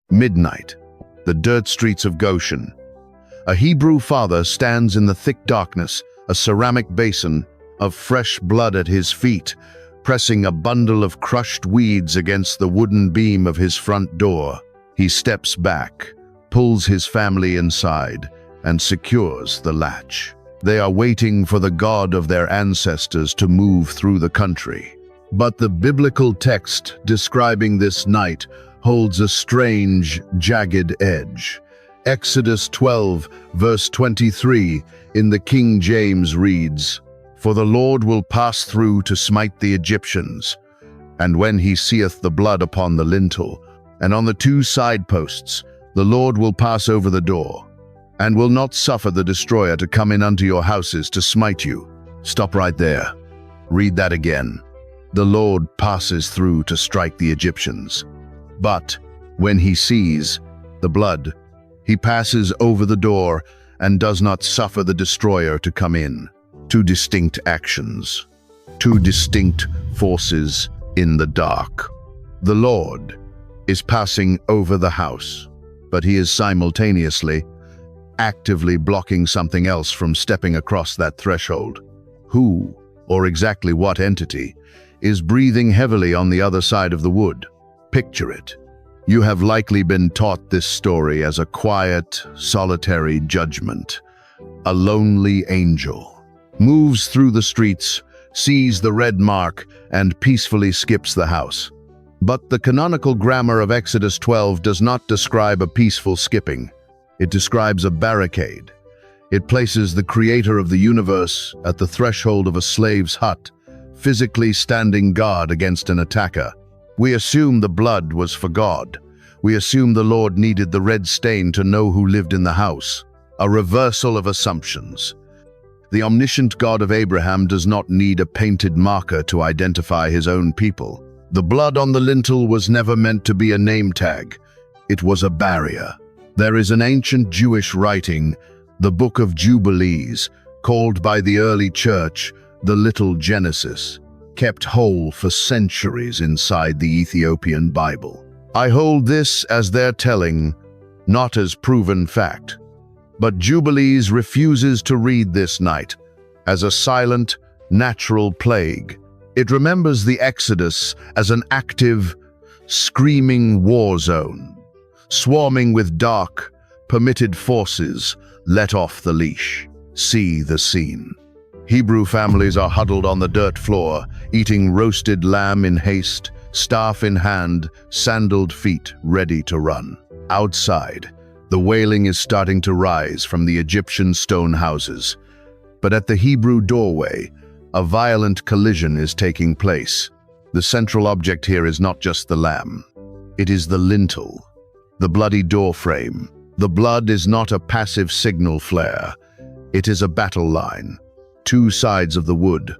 Midnight, the dirt streets of Goshen. A Hebrew father stands in the thick darkness, a ceramic basin of fresh blood at his feet, pressing a bundle of crushed weeds against the wooden beam of his front door. He steps back, pulls his family inside, and secures the latch. They are waiting for the God of their ancestors to move through the country. But the biblical text describing this night holds a strange, jagged edge. Exodus 12, verse 23 in the King James reads, "For the Lord will pass through to smite the Egyptians, and when he seeth the blood upon the lintel, and on the two side posts, the Lord will pass over the door, and will not suffer the destroyer to come in unto your houses to smite you." Stop right there. Read that again. The Lord passes through to strike the Egyptians. But when he sees the blood, he passes over the door and does not suffer the destroyer to come in. Two distinct actions, two distinct forces in the dark. The Lord is passing over the house, but he is simultaneously actively blocking something else from stepping across that threshold. Who, or exactly what entity, is breathing heavily on the other side of the wood? Picture it. You have likely been taught this story as a quiet, solitary judgment. A lonely angel moves through the streets, sees the red mark, and peacefully skips the house. But the canonical grammar of Exodus 12 does not describe a peaceful skipping. It describes a barricade. It places the creator of the universe at the threshold of a slave's hut, physically standing guard against an attacker. We assume the blood was for God. We assume the Lord needed the red stain to know who lived in the house. A reversal of assumptions. The omniscient God of Abraham does not need a painted marker to identify his own people. The blood on the lintel was never meant to be a name tag. It was a barrier. There is an ancient Jewish writing, the Book of Jubilees, called by the early church the Little Genesis, kept whole for centuries inside the Ethiopian Bible. I hold this as their telling, not as proven fact. But Jubilees refuses to read this night as a silent, natural plague. It remembers the Exodus as an active, screaming war zone, swarming with dark, permitted forces let off the leash. See the scene. Hebrew families are huddled on the dirt floor, eating roasted lamb in haste, staff in hand, sandaled feet ready to run. Outside, the wailing is starting to rise from the Egyptian stone houses. But at the Hebrew doorway, a violent collision is taking place. The central object here is not just the lamb. It is the lintel, the bloody door frame. The blood is not a passive signal flare. It is a battle line. Two sides of the wood,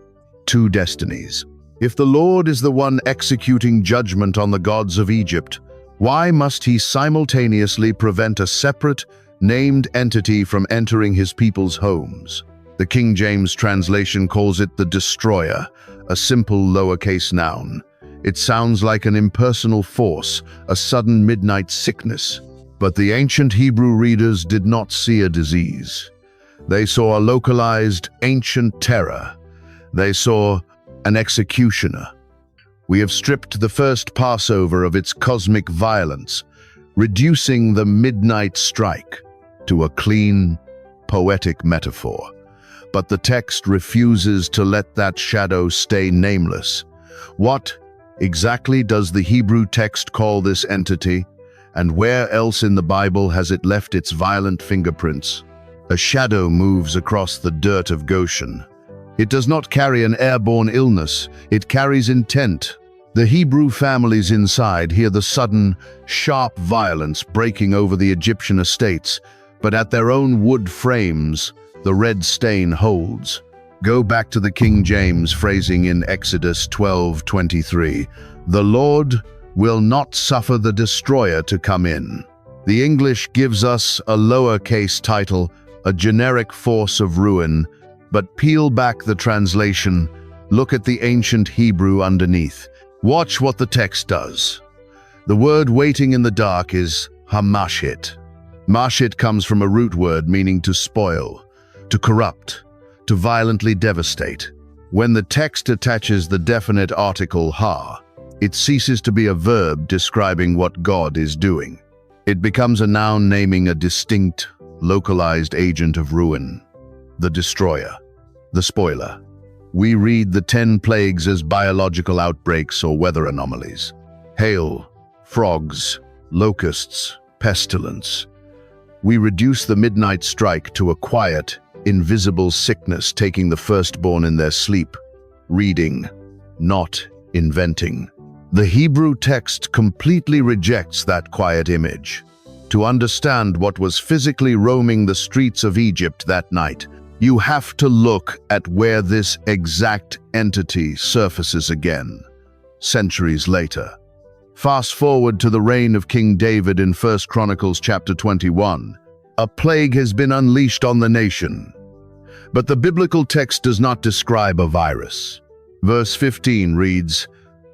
two destinies. If the Lord is the one executing judgment on the gods of Egypt, why must he simultaneously prevent a separate, named entity from entering his people's homes? The King James translation calls it the destroyer, a simple lowercase noun. It sounds like an impersonal force, a sudden midnight sickness. But the ancient Hebrew readers did not see a disease. They saw a localized, ancient terror. They saw an executioner. We have stripped the first Passover of its cosmic violence, reducing the midnight strike to a clean, poetic metaphor. But the text refuses to let that shadow stay nameless. What exactly does the Hebrew text call this entity, and where else in the Bible has it left its violent fingerprints? A shadow moves across the dirt of Goshen. It does not carry an airborne illness, it carries intent. The Hebrew families inside hear the sudden, sharp violence breaking over the Egyptian estates, but at their own wood frames, the red stain holds. Go back to the King James phrasing in Exodus 12:23. The Lord will not suffer the destroyer to come in. The English gives us a lowercase title, a generic force of ruin, but peel back the translation, look at the ancient Hebrew underneath. Watch what the text does. The word waiting in the dark is hamashit. Mashit comes from a root word meaning to spoil, to corrupt, to violently devastate. When the text attaches the definite article ha, it ceases to be a verb describing what God is doing. It becomes a noun naming a distinct, localized agent of ruin, the destroyer, the spoiler. We read the 10 plagues as biological outbreaks or weather anomalies. Hail, frogs, locusts, pestilence. We reduce the midnight strike to a quiet, invisible sickness taking the firstborn in their sleep, reading, not inventing. The Hebrew text completely rejects that quiet image. To understand what was physically roaming the streets of Egypt that night, you have to look at where this exact entity surfaces again, centuries later. Fast forward to the reign of King David in 1 Chronicles chapter 21. A plague has been unleashed on the nation. But the biblical text does not describe a virus. Verse 15 reads,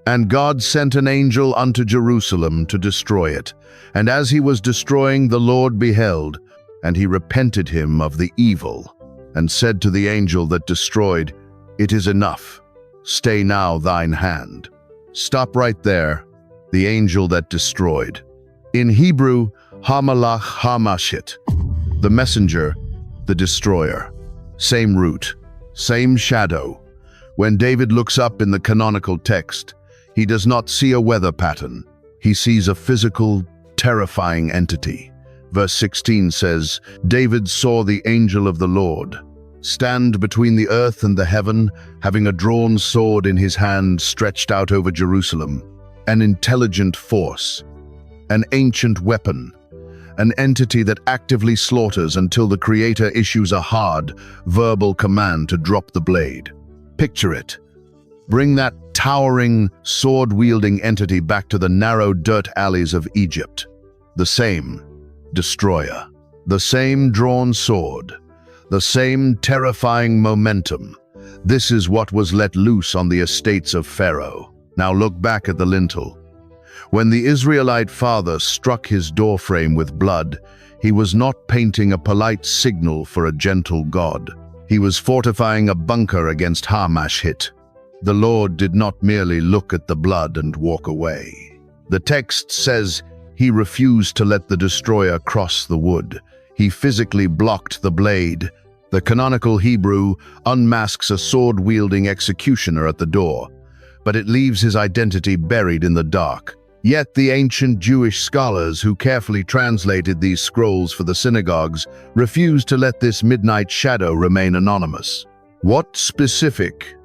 "And God sent an angel unto Jerusalem to destroy it. And as he was destroying, the Lord beheld, and he repented him of the evil, and said to the angel that destroyed, It is enough. Stay now thine hand." Stop right there. The angel that destroyed. In Hebrew, hamalach hamashit. The messenger, the destroyer. Same root, same shadow. When David looks up in the canonical text, he does not see a weather pattern. He sees a physical, terrifying entity. Verse 16 says, "David saw the angel of the Lord stand between the earth and the heaven, having a drawn sword in his hand stretched out over Jerusalem. An intelligent force, an ancient weapon, an entity that actively slaughters until the Creator issues a hard, verbal command to drop the blade." Picture it. Bring that towering, sword-wielding entity back to the narrow dirt alleys of Egypt. The same destroyer, the same drawn sword, the same terrifying momentum. This is what was let loose on the estates of Pharaoh. Now look back at the lintel. When the Israelite father struck his doorframe with blood, he was not painting a polite signal for a gentle God. He was fortifying a bunker against Hamashit. The Lord did not merely look at the blood and walk away. The text says he refused to let the destroyer cross the wood. He physically blocked the blade. The canonical Hebrew unmasks a sword-wielding executioner at the door, but it leaves his identity buried in the dark. Yet the ancient Jewish scholars who carefully translated these scrolls for the synagogues refused to let this midnight shadow remain anonymous. What specific,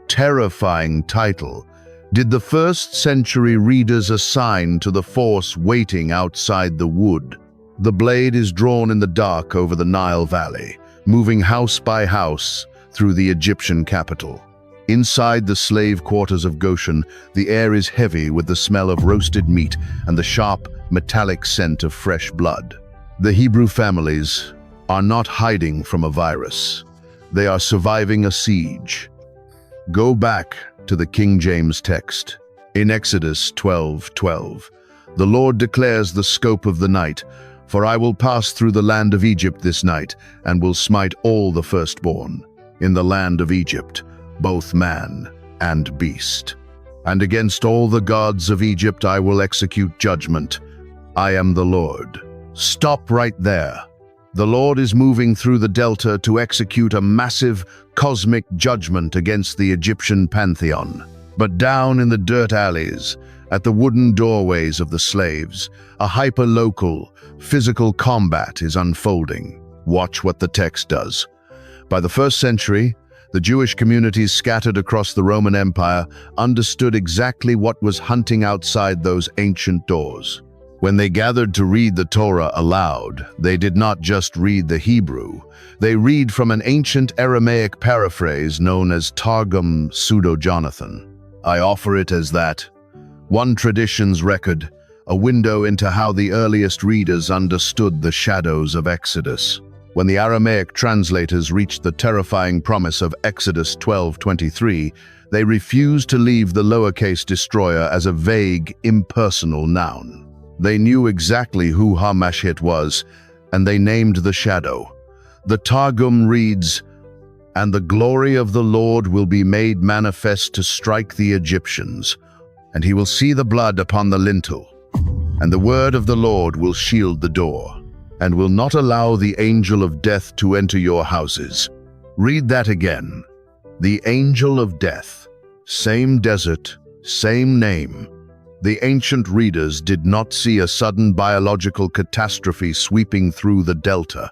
terrifying title did the first-century readers assign to the force waiting outside the wood? The blade is drawn in the dark over the Nile Valley, moving house by house through the Egyptian capital. Inside the slave quarters of Goshen, the air is heavy with the smell of roasted meat and the sharp, metallic scent of fresh blood. The Hebrew families are not hiding from a virus. They are surviving a siege. Go back to the King James text. In Exodus 12:12, the Lord declares the scope of the night, "For I will pass through the land of Egypt this night, and will smite all the firstborn in the land of Egypt, both man and beast. And against all the gods of Egypt I will execute judgment. I am the Lord." Stop right there. The Lord is moving through the delta to execute a massive cosmic judgment against the Egyptian pantheon. But down in the dirt alleys, at the wooden doorways of the slaves, a hyper-local, physical combat is unfolding. Watch what the text does. By the 1st century, the Jewish communities scattered across the Roman Empire understood exactly what was hunting outside those ancient doors. When they gathered to read the Torah aloud, they did not just read the Hebrew. They read from an ancient Aramaic paraphrase known as Targum Pseudo-Jonathan. I offer it as that. One tradition's record, a window into how the earliest readers understood the shadows of Exodus. When the Aramaic translators reached the terrifying promise of Exodus 12:23, they refused to leave the lowercase destroyer as a vague, impersonal noun. They knew exactly who Hamashit was, and they named the shadow. The Targum reads, "And the glory of the Lord will be made manifest to strike the Egyptians, and he will see the blood upon the lintel. And the word of the Lord will shield the door, and will not allow the angel of death to enter your houses." Read that again. The angel of death. Same desert, same name. The ancient readers did not see a sudden biological catastrophe sweeping through the delta.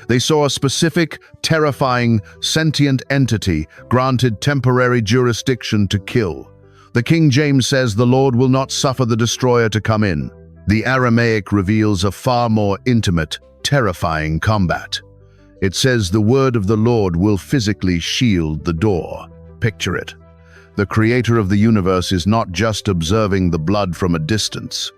They saw a specific, terrifying, sentient entity granted temporary jurisdiction to kill. The King James says the Lord will not suffer the destroyer to come in. The Aramaic reveals a far more intimate, terrifying combat. It says the word of the Lord will physically shield the door. Picture it. The creator of the universe is not just observing the blood from a distance,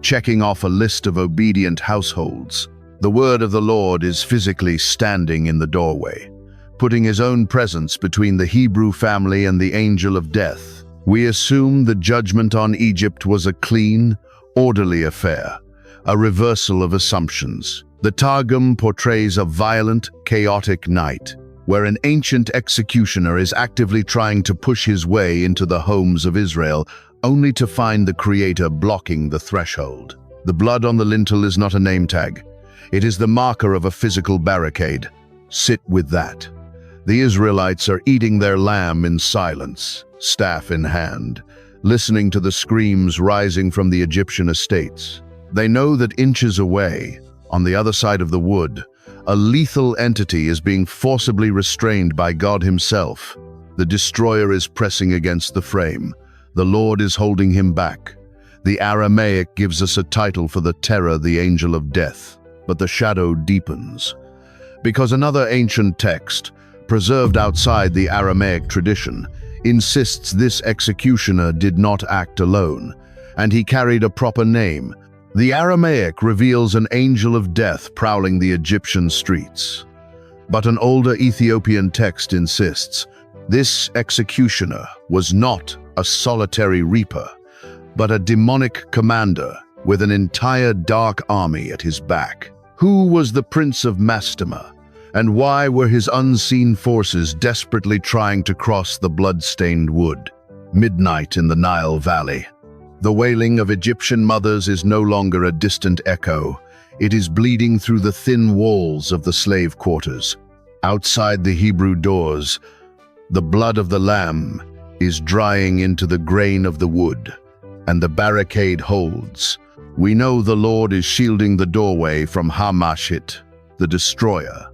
checking off a list of obedient households. The word of the Lord is physically standing in the doorway, putting his own presence between the Hebrew family and the angel of death. We assume the judgment on Egypt was a clean, orderly affair, a reversal of assumptions. The Targum portrays a violent, chaotic night, where an ancient executioner is actively trying to push his way into the homes of Israel, only to find the Creator blocking the threshold. The blood on the lintel is not a name tag. It is the marker of a physical barricade. Sit with that. The Israelites are eating their lamb in silence, staff in hand, listening to the screams rising from the Egyptian estates. They know that inches away, on the other side of the wood, a lethal entity is being forcibly restrained by God himself. The destroyer is pressing against the frame. The Lord is holding him back. The Aramaic gives us a title for the terror, the angel of death. But the shadow deepens. Because another ancient text, preserved outside the Aramaic tradition, insists this executioner did not act alone, and he carried a proper name. The Aramaic reveals an angel of death prowling the Egyptian streets. But an older Ethiopian text insists this executioner was not a solitary reaper, but a demonic commander with an entire dark army at his back. Who was the Prince of Mastema, and why were his unseen forces desperately trying to cross the blood-stained wood? Midnight in the Nile Valley. The wailing of Egyptian mothers is no longer a distant echo. It is bleeding through the thin walls of the slave quarters. Outside the Hebrew doors, the blood of the lamb is drying into the grain of the wood, and the barricade holds. We know the Lord is shielding the doorway from Hamashit, the destroyer.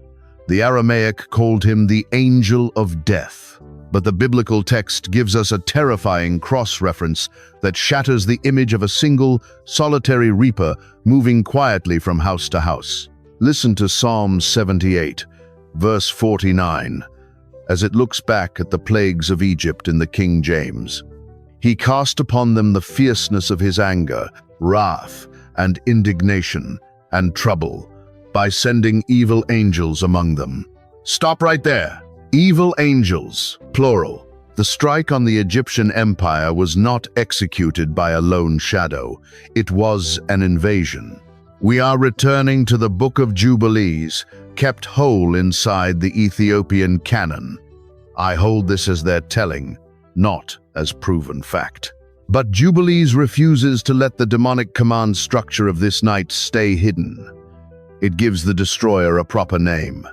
The Aramaic called him the angel of death. But the biblical text gives us a terrifying cross-reference that shatters the image of a single, solitary reaper moving quietly from house to house. Listen to Psalm 78, verse 49, as it looks back at the plagues of Egypt in the King James. He cast upon them the fierceness of his anger, wrath, and indignation, and trouble, by sending evil angels among them. Stop right there. Evil angels, plural. The strike on the Egyptian empire was not executed by a lone shadow. It was an invasion. We are returning to the Book of Jubilees, kept whole inside the Ethiopian canon. I hold this as their telling, not as proven fact. But Jubilees refuses to let the demonic command structure of this night stay hidden. It gives the destroyer a proper name,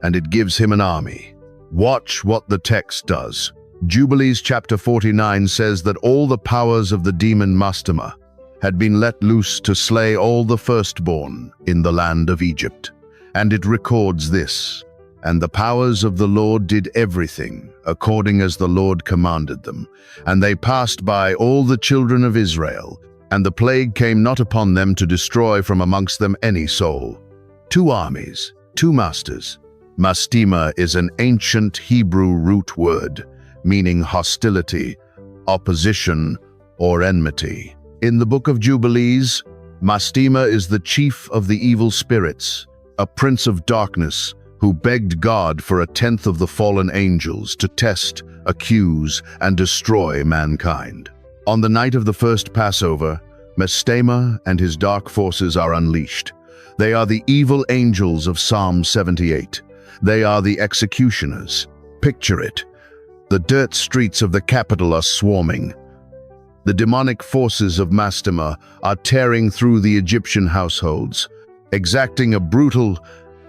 and it gives him an army. Watch what the text does. Jubilees chapter 49 says that all the powers of the demon Mastema had been let loose to slay all the firstborn in the land of Egypt. And it records this: "And the powers of the Lord did everything according as the Lord commanded them. And they passed by all the children of Israel, and the plague came not upon them to destroy from amongst them any soul." Two armies, two masters. Mastema is an ancient Hebrew root word, meaning hostility, opposition, or enmity. In the Book of Jubilees, Mastema is the chief of the evil spirits, a prince of darkness who begged God for a tenth of the fallen angels to test, accuse, and destroy mankind. On the night of the first Passover, Mastema and his dark forces are unleashed. They are the evil angels of Psalm 78. They are the executioners. Picture it. The dirt streets of the capital are swarming. The demonic forces of Mastema are tearing through the Egyptian households, exacting a brutal,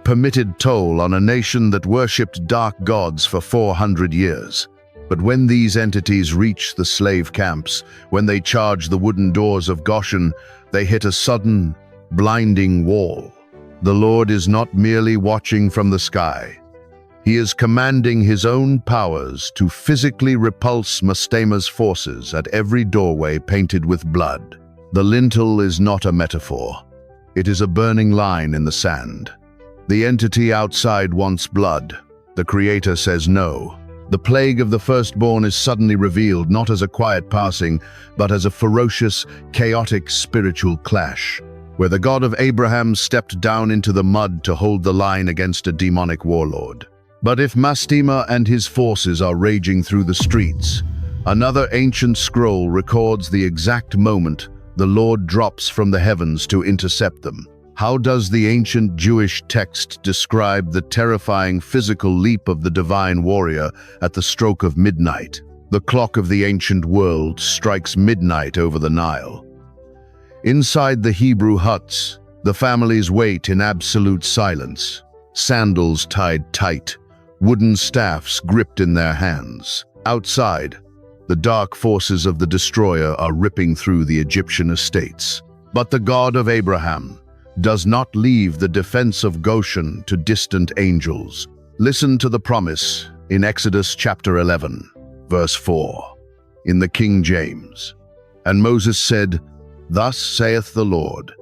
permitted toll on a nation that worshipped dark gods for 400 years. But when these entities reach the slave camps, when they charge the wooden doors of Goshen, they hit a sudden, blinding wall. The Lord is not merely watching from the sky. He is commanding his own powers to physically repulse Mastema's forces at every doorway painted with blood. The lintel is not a metaphor. It is a burning line in the sand. The entity outside wants blood. The Creator says no. The plague of the firstborn is suddenly revealed not as a quiet passing, but as a ferocious, chaotic spiritual clash, where the God of Abraham stepped down into the mud to hold the line against a demonic warlord. But if Mastema and his forces are raging through the streets, another ancient scroll records the exact moment the Lord drops from the heavens to intercept them. How does the ancient Jewish text describe the terrifying physical leap of the divine warrior at the stroke of midnight? The clock of the ancient world strikes midnight over the Nile. Inside the Hebrew huts, the families wait in absolute silence, sandals tied tight, wooden staffs gripped in their hands. Outside, the dark forces of the destroyer are ripping through the Egyptian estates. But the God of Abraham does not leave the defense of Goshen to distant angels. Listen to the promise in Exodus chapter 11, verse 4, in the King James. And Moses said, "Thus saith the Lord,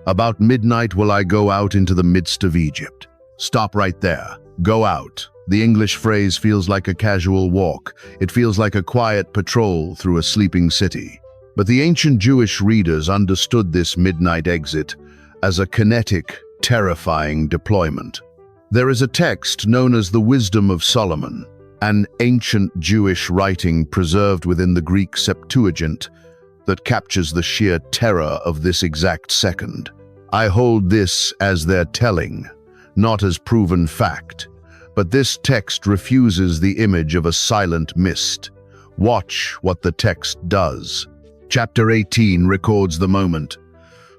about midnight will I go out into the midst of Egypt." Stop right there. Go out. The English phrase feels like a casual walk. It feels like a quiet patrol through a sleeping city. But the ancient Jewish readers understood this midnight exit as a kinetic, terrifying deployment. There is a text known as the Wisdom of Solomon, an ancient Jewish writing preserved within the Greek Septuagint that captures the sheer terror of this exact second. I hold this as their telling, not as proven fact. But this text refuses the image of a silent mist. Watch what the text does. Chapter 18 records the moment.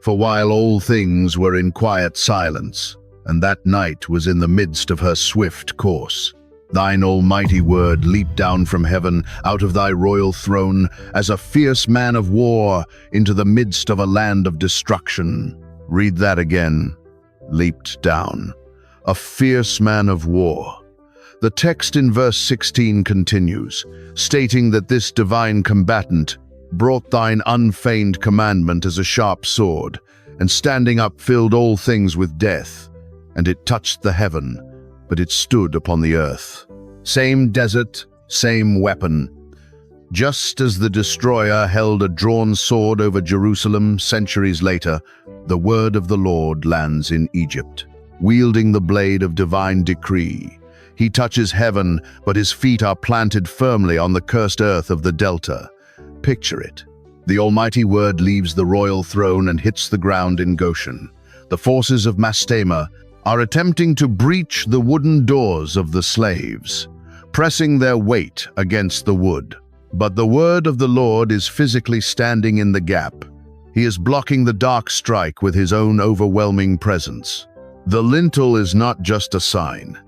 For while all things were in quiet silence, and that night was in the midst of her swift course, thine almighty word leaped down from heaven, out of thy royal throne, as a fierce man of war into the midst of a land of destruction. Read that again. Leaped down. A fierce man of war. The text in verse 16 continues, stating that this divine combatant brought thine unfeigned commandment as a sharp sword, and standing up filled all things with death, and it touched the heaven, but it stood upon the earth. Same desert, same weapon. Just as the destroyer held a drawn sword over Jerusalem centuries later, the word of the Lord lands in Egypt. Wielding the blade of divine decree, he touches heaven, but his feet are planted firmly on the cursed earth of the delta. Picture it. The almighty word leaves the royal throne and hits the ground in Goshen. The forces of Mastema are attempting to breach the wooden doors of the slaves, pressing their weight against the wood. But the word of the Lord is physically standing in the gap. He is blocking the dark strike with his own overwhelming presence. The lintel is not just a sign.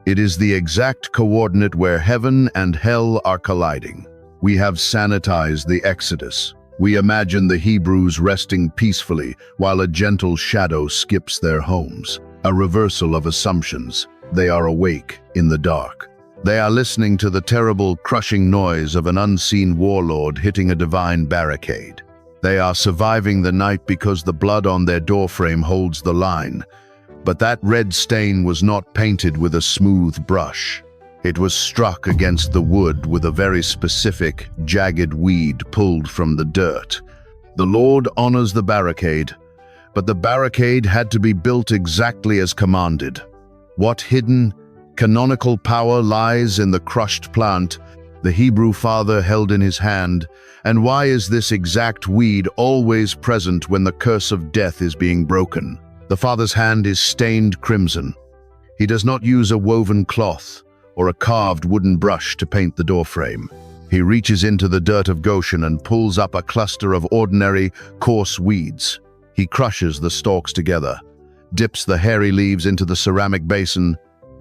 It is the exact coordinate where heaven and hell are colliding. We have sanitized the Exodus. We imagine the Hebrews resting peacefully while a gentle shadow skips their homes. A reversal of assumptions. They are awake in the dark. They are listening to the terrible, crushing noise of an unseen warlord hitting a divine barricade. They are surviving the night because the blood on their doorframe holds the line. But that red stain was not painted with a smooth brush. It was struck against the wood with a very specific, jagged weed pulled from the dirt. The Lord honors the barricade, but the barricade had to be built exactly as commanded. What hidden, canonical power lies in the crushed plant the Hebrew father held in his hand, and why is this exact weed always present when the curse of death is being broken? The father's hand is stained crimson. He does not use a woven cloth or a carved wooden brush to paint the doorframe. He reaches into the dirt of Goshen and pulls up a cluster of ordinary, coarse weeds. He crushes the stalks together, dips the hairy leaves into the ceramic basin,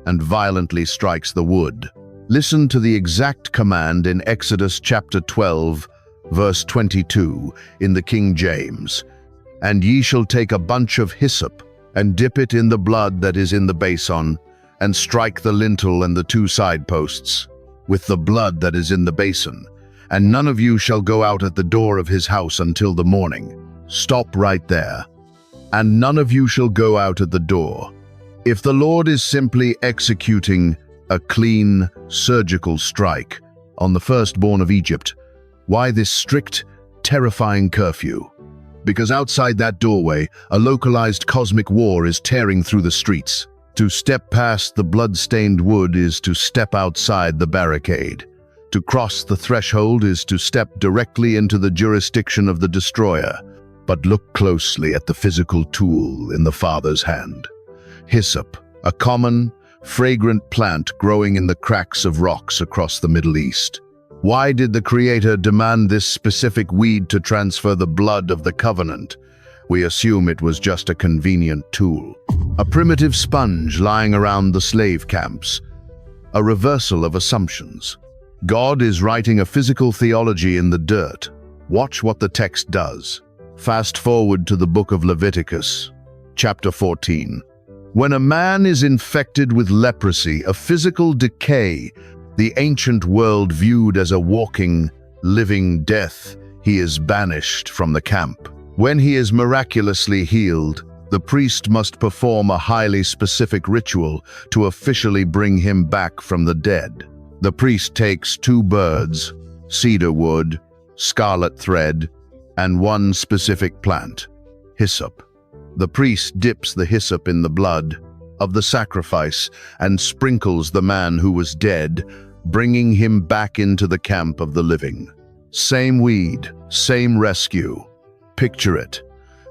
and violently strikes the wood. Listen to the exact command in Exodus chapter 12, verse 22 in the King James. "And ye shall take a bunch of hyssop, and dip it in the blood that is in the basin, and strike the lintel and the two side posts with the blood that is in the basin. And none of you shall go out at the door of his house until the morning." Stop right there. And none of you shall go out at the door. If the Lord is simply executing a clean, surgical strike on the firstborn of Egypt, why this strict, terrifying curfew? Because outside that doorway, a localized cosmic war is tearing through the streets. To step past the blood-stained wood is to step outside the barricade. To cross the threshold is to step directly into the jurisdiction of the destroyer. But look closely at the physical tool in the Father's hand. Hyssop, a common, fragrant plant growing in the cracks of rocks across the Middle East. Why did the Creator demand this specific weed to transfer the blood of the covenant? We assume it was just a convenient tool. A primitive sponge lying around the slave camps. A reversal of assumptions. God is writing a physical theology in the dirt. Watch what the text does. Fast forward to the book of Leviticus, chapter 14. When a man is infected with leprosy, a physical decay, the ancient world viewed as a walking, living death, he is banished from the camp. When he is miraculously healed, the priest must perform a highly specific ritual to officially bring him back from the dead. The priest takes 2 birds, cedar wood, scarlet thread, and 1 specific plant, hyssop. The priest dips the hyssop in the blood of the sacrifice and sprinkles the man who was dead, bringing him back into the camp of the living. Same weed, same rescue. Picture it.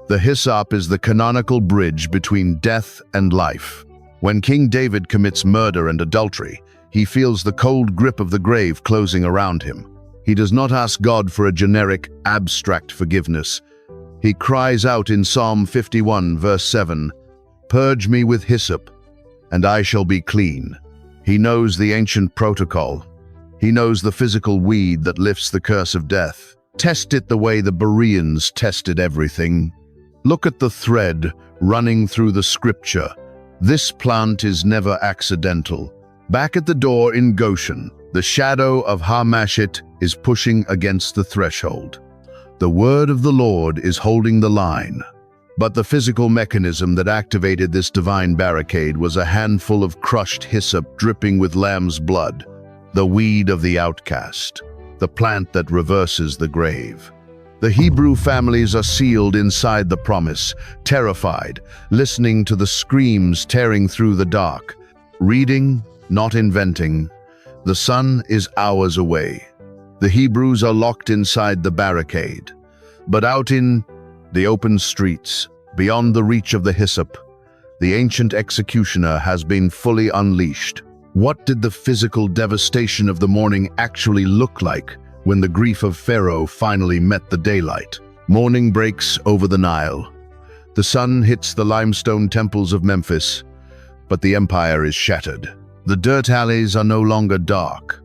The hyssop is the canonical bridge between death and life. When King David commits murder and adultery, he feels the cold grip of the grave closing around him. He does not ask God for a generic, abstract forgiveness. He cries out in Psalm 51, verse 7, "Purge me with hyssop, and I shall be clean." He knows the ancient protocol. He knows the physical weed that lifts the curse of death. Test it the way the Bereans tested everything. Look at the thread running through the scripture. This plant is never accidental. Back at the door in Goshen, the shadow of Hamashit is pushing against the threshold. The word of the Lord is holding the line. But the physical mechanism that activated this divine barricade was a handful of crushed hyssop dripping with lamb's blood, the weed of the outcast, the plant that reverses the grave. The Hebrew families are sealed inside the promise, terrified, listening to the screams tearing through the dark, reading, not inventing. The sun is hours away. The Hebrews are locked inside the barricade. But out in the open streets, beyond the reach of the hyssop, the ancient executioner has been fully unleashed. What did the physical devastation of the morning actually look like when the grief of Pharaoh finally met the daylight? Morning breaks over the Nile. The sun hits the limestone temples of Memphis, but the empire is shattered. The dirt alleys are no longer dark,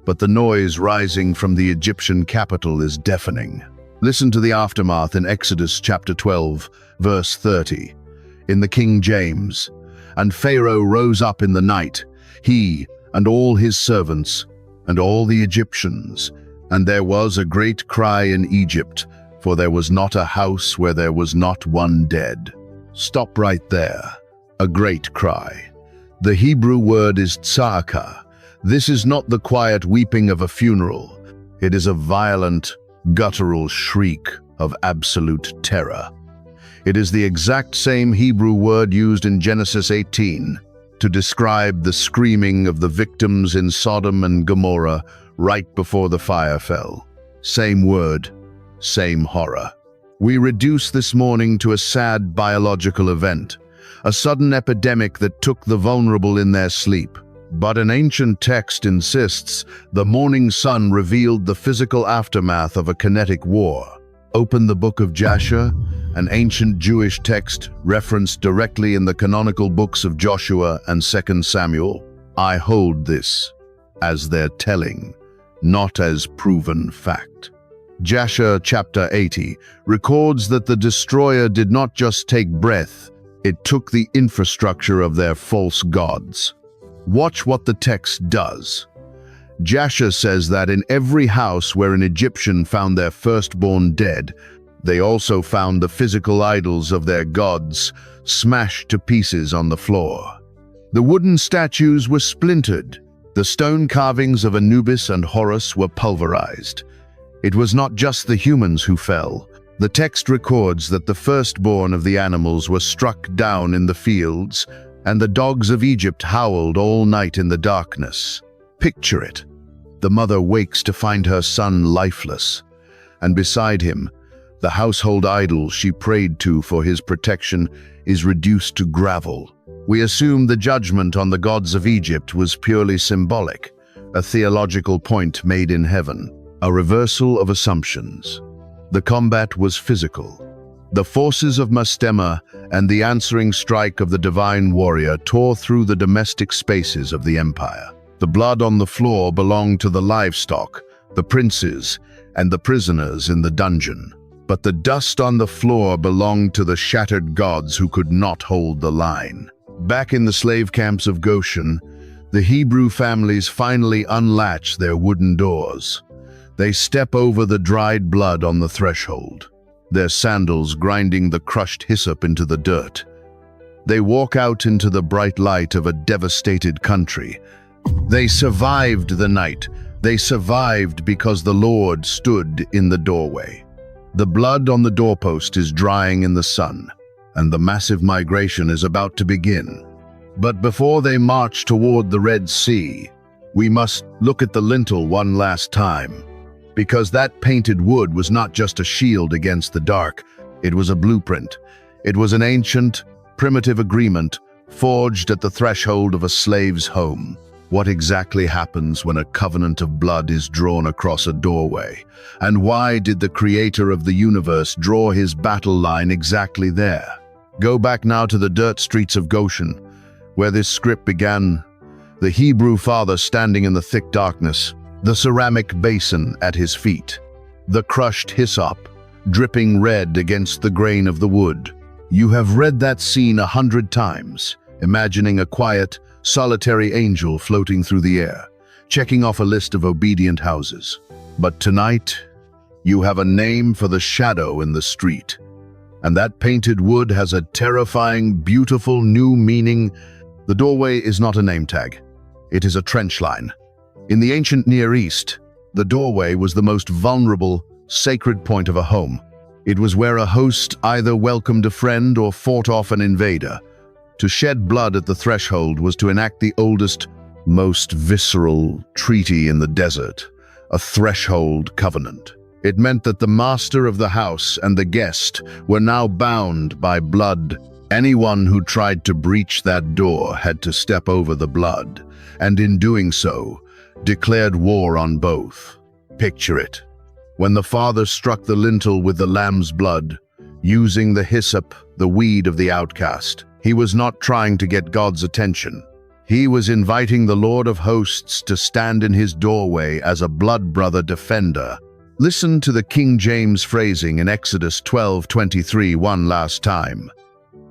but the noise rising from the Egyptian capital is deafening. Listen to the aftermath in Exodus chapter 12, verse 30. In the King James, "And Pharaoh rose up in the night, he and all his servants, and all the Egyptians, and there was a great cry in Egypt, for there was not a house where there was not one dead." Stop right there. A great cry. The Hebrew word is tza'akah. This is not the quiet weeping of a funeral. It is a violent, guttural shriek of absolute terror. It is the exact same Hebrew word used in Genesis 18 to describe the screaming of the victims in Sodom and Gomorrah right before the fire fell. Same word, same horror. We reduce this morning to a sad biological event, a sudden epidemic that took the vulnerable in their sleep. But an ancient text insists the morning sun revealed the physical aftermath of a kinetic war. Open the book of Jasher, an ancient Jewish text referenced directly in the canonical books of Joshua and 2 Samuel. I hold this as their telling, not as proven fact. Jasher chapter 80 records that the destroyer did not just take breath, it took the infrastructure of their false gods. Watch what the text does. Jasher says that in every house where an Egyptian found their firstborn dead, they also found the physical idols of their gods smashed to pieces on the floor. The wooden statues were splintered. The stone carvings of Anubis and Horus were pulverized. It was not just the humans who fell. The text records that the firstborn of the animals were struck down in the fields, and the dogs of Egypt howled all night in the darkness. Picture it. The mother wakes to find her son lifeless, and beside him, the household idol she prayed to for his protection is reduced to gravel. We assume the judgment on the gods of Egypt was purely symbolic, a theological point made in heaven, a reversal of assumptions. The combat was physical. The forces of Mastema and the answering strike of the divine warrior tore through the domestic spaces of the empire. The blood on the floor belonged to the livestock, the princes, and the prisoners in the dungeon. But the dust on the floor belonged to the shattered gods who could not hold the line. Back in the slave camps of Goshen, the Hebrew families finally unlatch their wooden doors. They step over the dried blood on the threshold, their sandals grinding the crushed hyssop into the dirt. They walk out into the bright light of a devastated country. They survived the night. They survived because the Lord stood in the doorway. The blood on the doorpost is drying in the sun, and the massive migration is about to begin. But before they march toward the Red Sea, we must look at the lintel one last time. Because that painted wood was not just a shield against the dark, it was a blueprint. It was an ancient, primitive agreement forged at the threshold of a slave's home. What exactly happens when a covenant of blood is drawn across a doorway? And why did the creator of the universe draw his battle line exactly there? Go back now to the dirt streets of Goshen, where this script began. The Hebrew father standing in the thick darkness, the ceramic basin at his feet, the crushed hyssop dripping red against the grain of the wood. You have read that scene 100 times, imagining a quiet, solitary angel floating through the air, checking off a list of obedient houses. But tonight, you have a name for the shadow in the street. And that painted wood has a terrifying, beautiful new meaning. The doorway is not a name tag. It is a trench line. In the ancient Near East, the doorway was the most vulnerable, sacred point of a home. It was where a host either welcomed a friend or fought off an invader. To shed blood at the threshold was to enact the oldest, most visceral treaty in the desert, a threshold covenant. It meant that the master of the house and the guest were now bound by blood. Anyone who tried to breach that door had to step over the blood, and in doing so, declared war on both. Picture it. When the father struck the lintel with the lamb's blood, using the hyssop, the weed of the outcast, he was not trying to get God's attention. He was inviting the Lord of hosts to stand in his doorway as a blood brother defender. Listen to the King James phrasing in Exodus 12:23 one last time.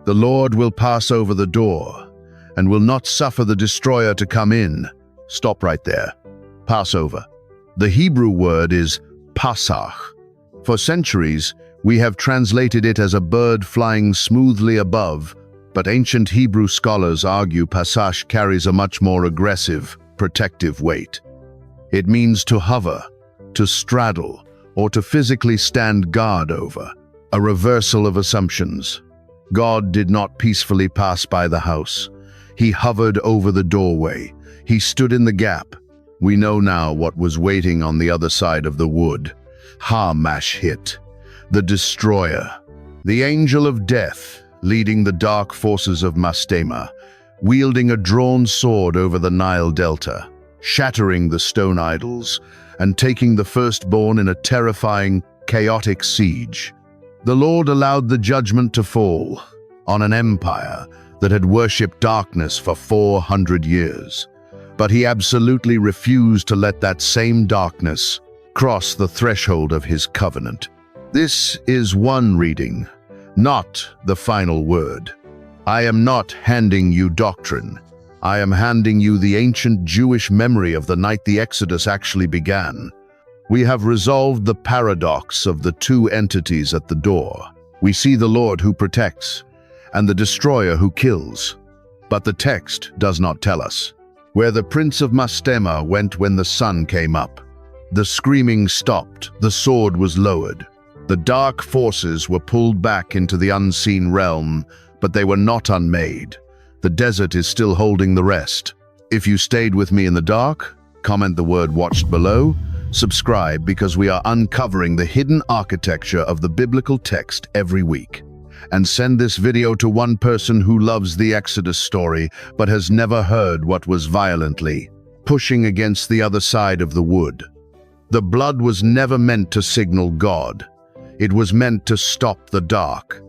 The Lord will pass over the door and will not suffer the destroyer to come in. Stop right there. Passover. The Hebrew word is Pasach. For centuries, we have translated it as a bird flying smoothly above, but ancient Hebrew scholars argue Pasach carries a much more aggressive, protective weight. It means to hover, to straddle, or to physically stand guard over, a reversal of assumptions. God did not peacefully pass by the house. He hovered over the doorway. He stood in the gap. We know now what was waiting on the other side of the wood. Ha-mash-hit, the destroyer, the angel of death, leading the dark forces of Mastema, wielding a drawn sword over the Nile Delta, shattering the stone idols, and taking the firstborn in a terrifying, chaotic siege. The Lord allowed the judgment to fall on an empire that had worshipped darkness for 400 years. But he absolutely refused to let that same darkness cross the threshold of his covenant. This is one reading, not the final word. I am not handing you doctrine. I am handing you the ancient Jewish memory of the night the Exodus actually began. We have resolved the paradox of the two entities at the door. We see the Lord who protects and the destroyer who kills. But the text does not tell us where the Prince of Mastema went when the sun came up. The screaming stopped, the sword was lowered. The dark forces were pulled back into the unseen realm, but they were not unmade. The desert is still holding the rest. If you stayed with me in the dark, comment the word "watched" below. Subscribe because we are uncovering the hidden architecture of the biblical text every week. And send this video to one person who loves the Exodus story but has never heard what was violently pushing against the other side of the wood. The blood was never meant to signal God. It was meant to stop the dark.